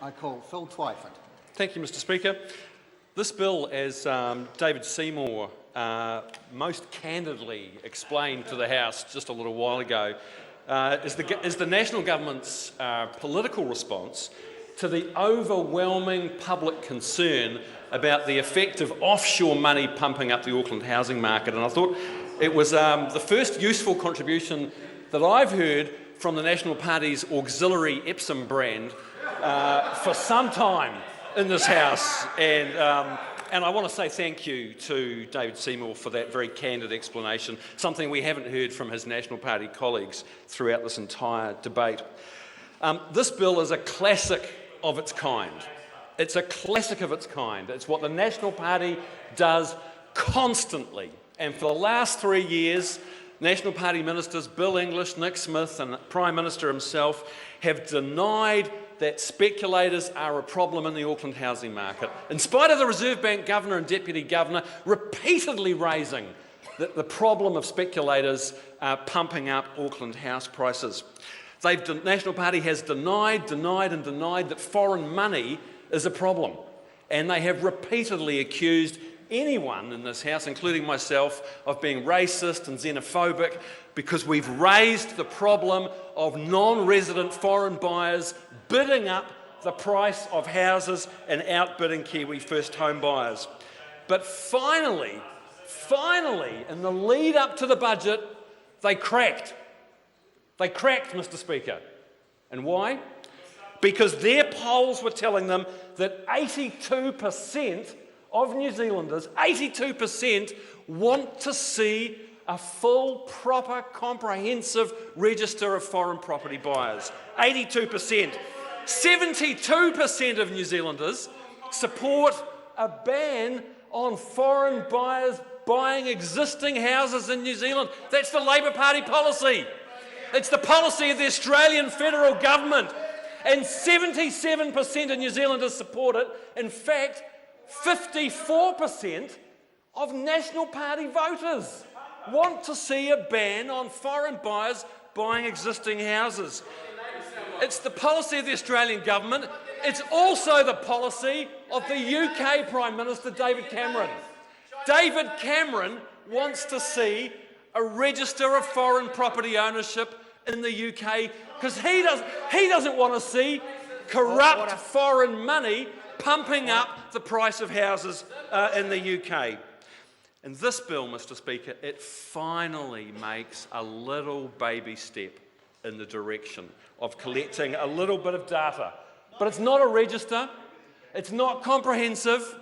I call Phil Twyford. Thank you, Mr Speaker. This bill, as David Seymour most candidly explained to the House just a little while ago, is the National Government's political response to the overwhelming public concern about the effect of offshore money pumping up the Auckland housing market. And I thought it was the first useful contribution that I've heard from the National Party's auxiliary Epsom brand for some time in this House, and I want to say thank you to David Seymour for that very candid explanation, something we haven't heard from his National Party colleagues throughout this entire debate. This bill is a classic of its kind. It's a classic of its kind. It's what the National Party does constantly, and for the last 3 years, National Party ministers Bill English, Nick Smith and the Prime Minister himself have denied that speculators are a problem in the Auckland housing market, in spite of the Reserve Bank Governor and Deputy Governor repeatedly raising the problem of speculators pumping up Auckland house prices. The National Party has denied that foreign money is a problem, and they have repeatedly accused anyone in this House, including myself, of being racist and xenophobic because we've raised the problem of non-resident foreign buyers bidding up the price of houses and outbidding Kiwi first home buyers. But finally, in the lead up to the budget, they cracked. They cracked, Mr Speaker. And why? Because their polls were telling them that 82% of New Zealanders, 82%, want to see a full, proper, comprehensive register of foreign property buyers. 82%. 72% of New Zealanders support a ban on foreign buyers buying existing houses in New Zealand. That's the Labour Party policy. It's the policy of the Australian federal government. And 77% of New Zealanders support it. In fact, 54% of National Party voters want to see a ban on foreign buyers buying existing houses. It's the policy of the Australian government. It's also the policy of the UK Prime Minister David Cameron. David Cameron wants to see a register of foreign property ownership in the UK because he doesn't want to see corrupt foreign money pumping up the price of houses in the UK. And this bill, Mr Speaker, it finally makes a little baby step in the direction of collecting a little bit of data. But it's not a register, it's not comprehensive,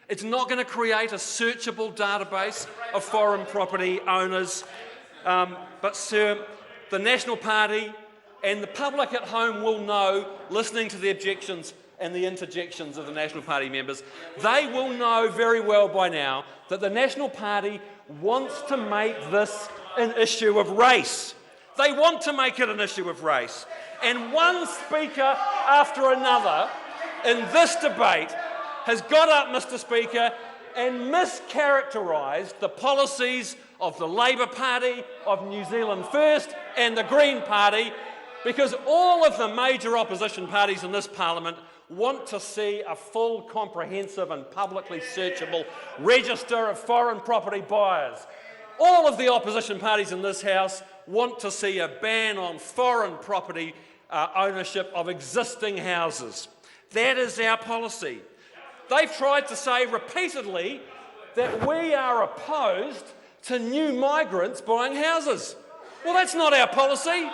it's not going to create a searchable database of foreign property owners. But sir, the National Party and the public at home will know, listening to the objections and the interjections of the National Party members, they will know very well by now that the National Party wants to make this an issue of race. They want to make it an issue of race. And one speaker after another in this debate has got up, Mr Speaker, and mischaracterised the policies of the Labour Party, of New Zealand First and the Green Party, because all of the major opposition parties in this Parliament want to see a full, comprehensive and publicly searchable register of foreign property buyers. All of the opposition parties in this House want to see a ban on foreign property ownership of existing houses. That is our policy. They've tried to say repeatedly that we are opposed to new migrants buying houses. Well, that's not our policy.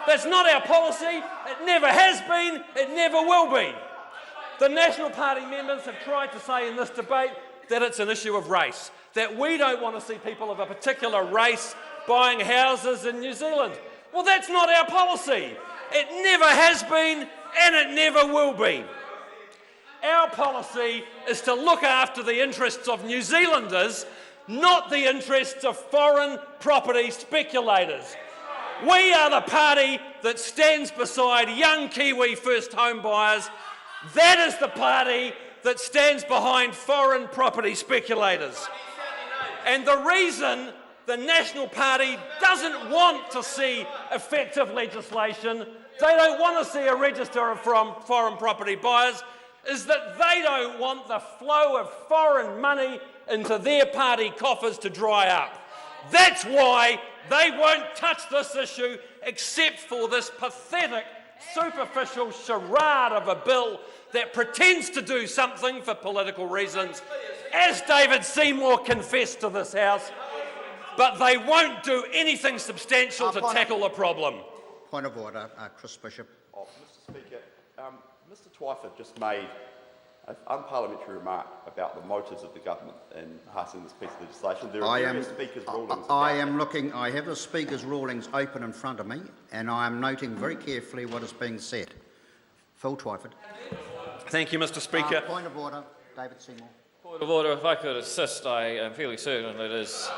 That's not our policy. It never has been. It never will be. The National Party members have tried to say in this debate that it's an issue of race, that we don't want to see people of a particular race buying houses in New Zealand. Well, that's not our policy. It never has been and it never will be. Our policy is to look after the interests of New Zealanders, not the interests of foreign property speculators. We are the party that stands beside young Kiwi first home buyers. That is the party that stands behind foreign property speculators. And the reason the National Party doesn't want to see effective legislation they don't want to see a register of foreign property buyers is that they don't want the flow of foreign money into their party coffers to dry up. That's why they won't touch this issue except for this pathetic, superficial charade of a bill that pretends to do something for political reasons, as David Seymour confessed to this House, but they won't do anything substantial to tackle the problem. Point of order, Chris Bishop. Mr Speaker, Mr Twyford just made an unparliamentary remark about the motives of the government in passing this piece of legislation. There are various speakers' rulings. I have the speaker's rulings open in front of me, and I am noting very carefully what is being said. Phil Twyford. Thank you, Mr Speaker. Point of order, David Seymour. Point of order, if I could assist, I am fairly certain it is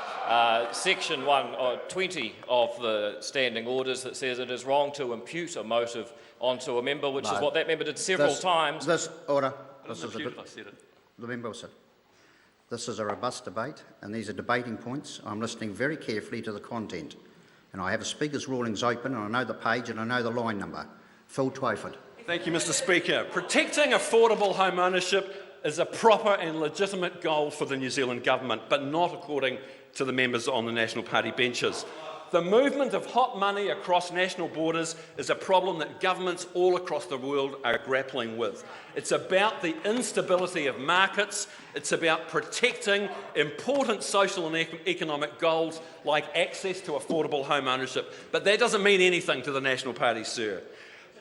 section 120 of the standing orders that says it is wrong to impute a motive onto a member, which is what that member did several times. The member said, this is a robust debate, and these are debating points. I'm listening very carefully to the content, and I have a speaker's rulings open, and I know the page and I know the line number. Phil Twyford. Thank you, Mr Speaker. Protecting affordable home ownership is a proper and legitimate goal for the New Zealand Government, but not according to the members on the National Party benches. The movement of hot money across national borders is a problem that governments all across the world are grappling with. It's about the instability of markets. It's about protecting important social and economic goals like access to affordable home ownership. But that doesn't mean anything to the National Party, sir.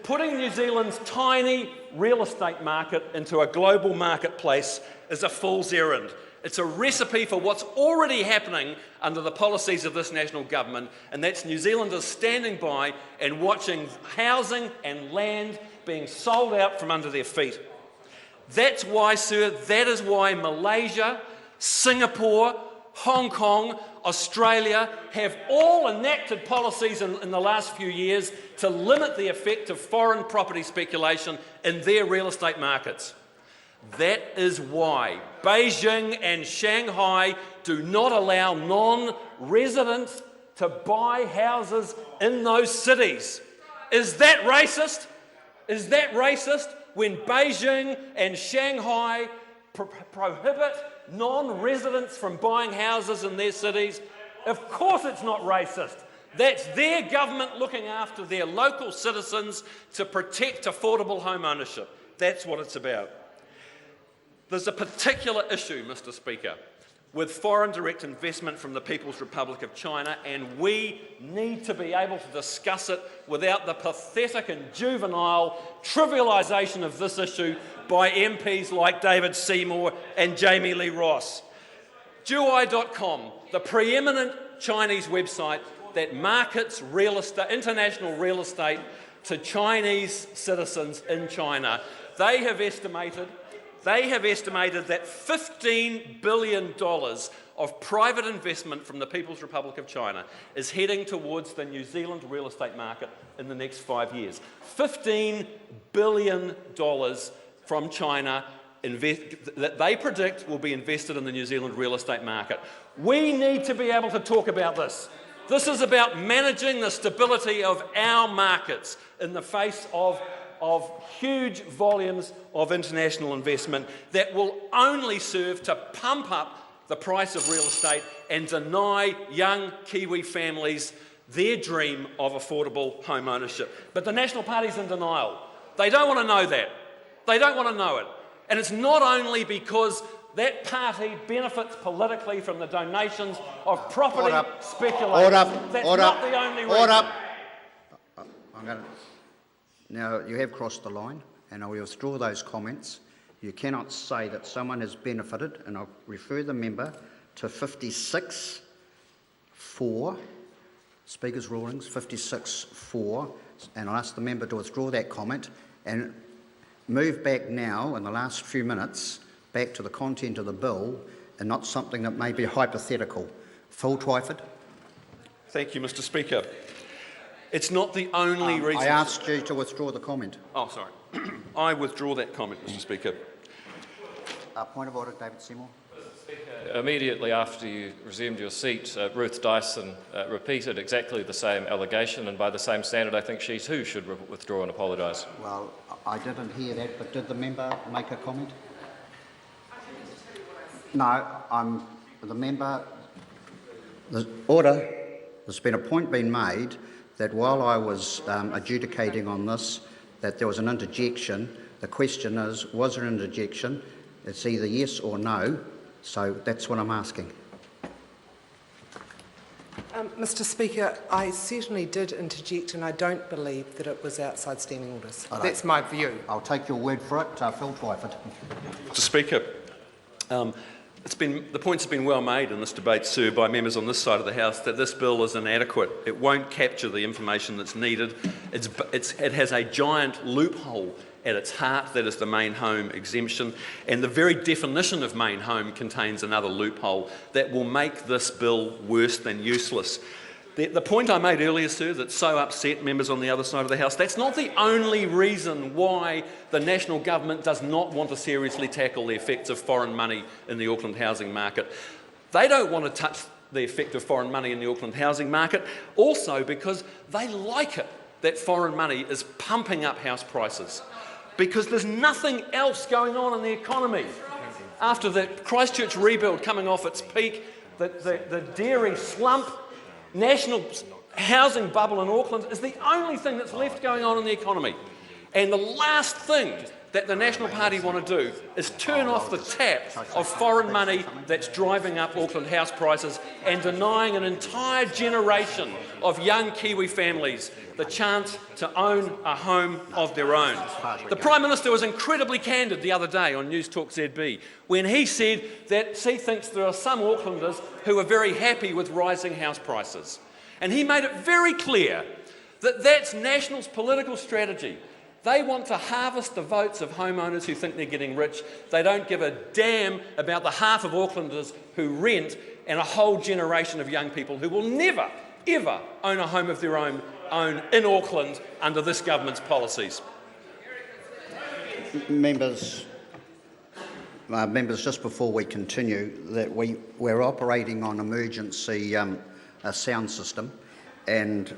Putting New Zealand's tiny real estate market into a global marketplace is a fool's errand. It's a recipe for what's already happening under the policies of this national government, and that's New Zealanders standing by and watching housing and land being sold out from under their feet. That's why, sir, that is why Malaysia, Singapore, Hong Kong, Australia have all enacted policies in the last few years to limit the effect of foreign property speculation in their real estate markets. That is why Beijing and Shanghai do not allow non-residents to buy houses in those cities. Is that racist? Is that racist when Beijing and Shanghai prohibit non-residents from buying houses in their cities? Of course it's not racist. That's their government looking after their local citizens to protect affordable home ownership. That's what it's about. There's a particular issue, Mr Speaker, with foreign direct investment from the People's Republic of China, and we need to be able to discuss it without the pathetic and juvenile trivialisation of this issue by MPs like David Seymour and Jamie Lee Ross. Juai.com, the preeminent Chinese website that markets international real estate to Chinese citizens in China, they have estimated that $15 billion of private investment from the People's Republic of China is heading towards the New Zealand real estate market in the next 5 years. $15 billion from China that they predict will be invested in the New Zealand real estate market. We need to be able to talk about this. This is about managing the stability of our markets in the face of huge volumes of international investment that will only serve to pump up the price of real estate and deny young Kiwi families their dream of affordable home ownership. But the National Party's in denial. They don't want to know that. They don't want to know it. And it's not only because that party benefits politically from the donations of property speculators. That's not the only reason. Now, you have crossed the line, and I will withdraw those comments. You cannot say that someone has benefited, and I'll refer the member to 56.4, Speaker's rulings, 56.4, and I'll ask the member to withdraw that comment and move back now, in the last few minutes, back to the content of the bill and not something that may be hypothetical. Phil Twyford. Thank you, Mr Speaker. It's not the only reason. I asked you to withdraw the comment. Oh, sorry. I withdraw that comment, Mr Speaker. Point of order, David Seymour. Immediately after you resumed your seat, Ruth Dyson repeated exactly the same allegation, and by the same standard, I think she too should withdraw and apologise. Well, I didn't hear that, but did the member make a comment? No, the member. The order. There's been a point being made that while I was adjudicating on this, that there was an interjection. The question is, was there an interjection? It's either yes or no. So that's what I'm asking. Mr Speaker, I certainly did interject, and I don't believe that it was outside standing orders. That's my view. I'll take your word for it, Phil Twyford. Mr Speaker, the points have been well made in this debate, sir, by members on this side of the House that this bill is inadequate. It won't capture the information that's needed. It has a giant loophole at its heart, that is the main home exemption, and the very definition of main home contains another loophole that will make this bill worse than useless. The point I made earlier, sir, that so upset members on the other side of the House, that's not the only reason why the national government does not want to seriously tackle the effects of foreign money in the Auckland housing market. They don't want to touch the effect of foreign money in the Auckland housing market, also because they like it that foreign money is pumping up house prices, because there's nothing else going on in the economy. After the Christchurch rebuild coming off its peak, the dairy slump, national housing bubble in Auckland is the only thing that's left going on in the economy. And the last thing that the National Party want to do is turn off the tap of foreign money that's driving up Auckland house prices and denying an entire generation of young Kiwi families the chance to own a home of their own. The Prime Minister was incredibly candid the other day on News Talk ZB when he said that he thinks there are some Aucklanders who are very happy with rising house prices. And he made it very clear that that's National's political strategy. They want to harvest the votes of homeowners who think they're getting rich. They don't give a damn about the half of Aucklanders who rent and a whole generation of young people who will never, ever own a home of their own in Auckland under this government's policies. Members, just before we continue, that we're operating on emergency sound system, and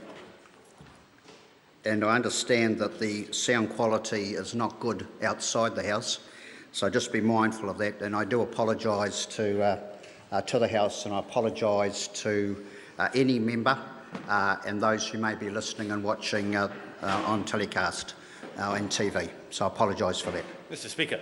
I understand that the sound quality is not good outside the House, so just be mindful of that. And I do apologise to the House, and I apologise to any member and those who may be listening and watching on telecast and TV. So I apologise for that. Mr Speaker.